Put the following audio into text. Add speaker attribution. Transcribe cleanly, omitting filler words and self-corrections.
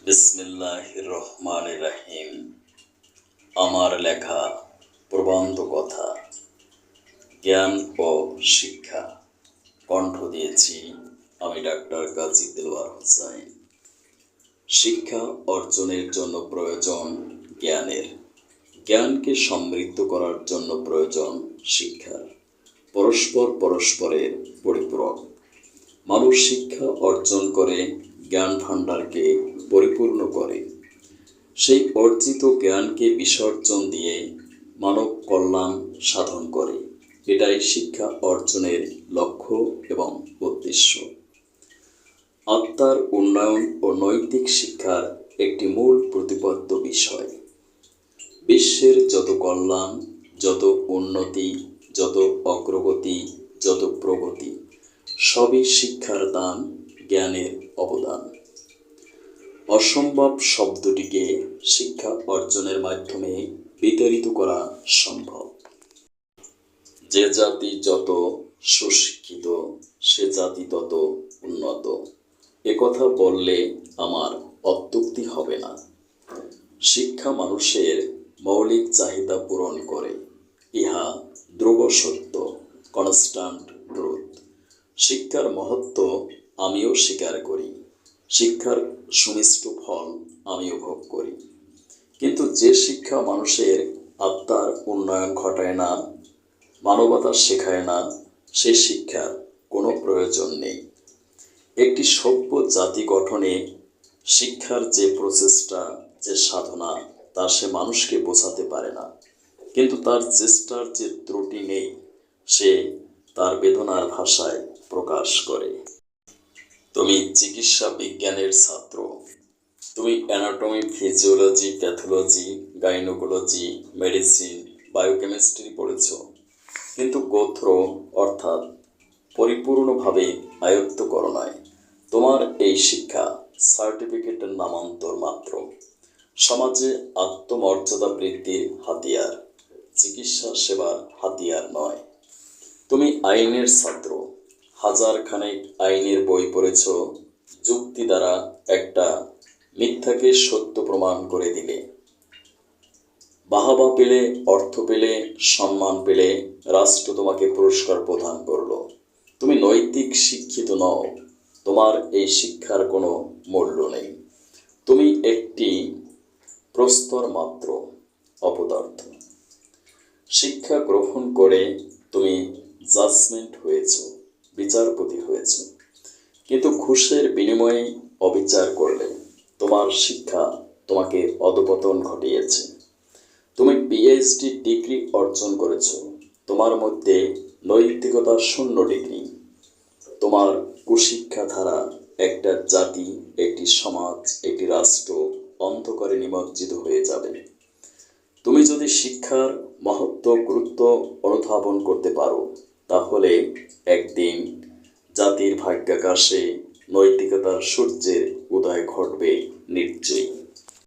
Speaker 1: বিসমিল্লাহির রহমানির রহিম। আমার লেখা প্রবন্ধ কথা জ্ঞান ও শিক্ষা কণ্ঠ দিয়েছি আমি ডাক্তার কাজী দেলোয়ার হোসেন। শিক্ষা অর্জনের জন্য প্রয়োজন জ্ঞানের, জ্ঞানকে সমৃদ্ধ করার জন্য প্রয়োজন শিক্ষার। পরস্পর পরস্পরের পরিপূরক। মানুষ শিক্ষা অর্জন করে জ্ঞান ভাণ্ডারকে পরিপূর্ণ করে। সেই অর্জিত জ্ঞানকে বিসর্জন দিয়ে মানব কল্যাণ সাধন করে। এটাই শিক্ষা অর্জনের লক্ষ্য এবং উদ্দেশ্য। আত্মার উন্নয়ন ও নৈতিক শিক্ষার একটি মূল প্রতিপাদ্য বিষয়। বিশ্বের যত কল্যাণ, যত উন্নতি, যত অগ্রগতি, যত প্রগতি, সবই শিক্ষার দান, জ্ঞানের অবদান। অসম্ভব শব্দটিকে শিক্ষা অর্জনের মাধ্যমে বিতাড়িত করা সম্ভব। যে জাতি যত সুশিক্ষিত, সে জাতি তত উন্নত। একথা বললে আমার অত্যুক্তি হবে না। শিক্ষা মানুষের মৌলিক চাহিদা পূরণ করে, ইহা ধ্রুব সত্য, কনস্ট্যান্ট ট্রুথ। শিক্ষার মহত্ব আমিও স্বীকার করি, শিক্ষার সুমিষ্ট ফল আমিও ভোগ করি। কিন্তু যে শিক্ষা মানুষের আত্মার উন্নয়ন ঘটায় না, মানবতা শেখায় না, সে শিক্ষার কোনো প্রয়োজন নেই। একটি সভ্য জাতি গঠনে শিক্ষার যে প্রচেষ্টা, যে সাধনা, তা সে মানুষকে বোঝাতে পারে না। কিন্তু তার চেষ্টার যে ত্রুটি নেই, সে তার বেদনার ভাষায় প্রকাশ করে। তুমি চিকিৎসা বিজ্ঞানের ছাত্র, তুমি anatomy, physiology, pathology, gynaecology, medicine, biochemistry পড়েছ, কিন্তু গোত্র অর্থাৎ পরিপূর্ণভাবে আয়ত্ত করো নাই। তোমার এই শিক্ষা সার্টিফিকেটের নামান্তর মাত্র, সমাজে আত্মমর্যাদা বৃদ্ধির হাতিয়ার, চিকিৎসা সেবার হাতিয়ার নয়। তুমি আইনের ছাত্র, হাজার খানেক আইনের বই পড়েছ, যুক্তি দ্বারা একটা মিথ্যাকে সত্য প্রমাণ করে দিলে। বাহবা পেলে, অর্থ পেলে, সম্মান পেলে, রাষ্ট্র তোমাকে পুরস্কার প্রদান করলো। তুমি নৈতিক শিক্ষিত নও, তোমার এই শিক্ষার কোনো মূল্য নেই। তুমি একটি প্রস্তর মাত্র, অপদার্থ। শিক্ষা গ্রহণ করে তুমি জাজমেন্ট হয়েছ, বিচারপতি হয়েছ, কিন্তু ঘুষের বিনিময়ে অবিচার করলে। তোমার শিক্ষা তোমাকে অধঃপতন ঘটিয়েছে। তুমি পিএইচডি ডিগ্রি অর্জন করেছ, তোমার মধ্যে নৈতিকতা শূন্য ডিগ্রি। তোমার কুশিক্ষা ধারা একটা জাতি, একটি সমাজ, একটি রাষ্ট্র অন্ধকারে নিমজ্জিত হয়ে যাবে। তুমি যদি শিক্ষার মহত্ব, গুরুত্ব অনুধাবন করতে পারো, তাহলে একদিন জাতির ভাগ্যাকাশে নৈতিকতার সূর্যের উদয় ঘটবে নিশ্চয়ই।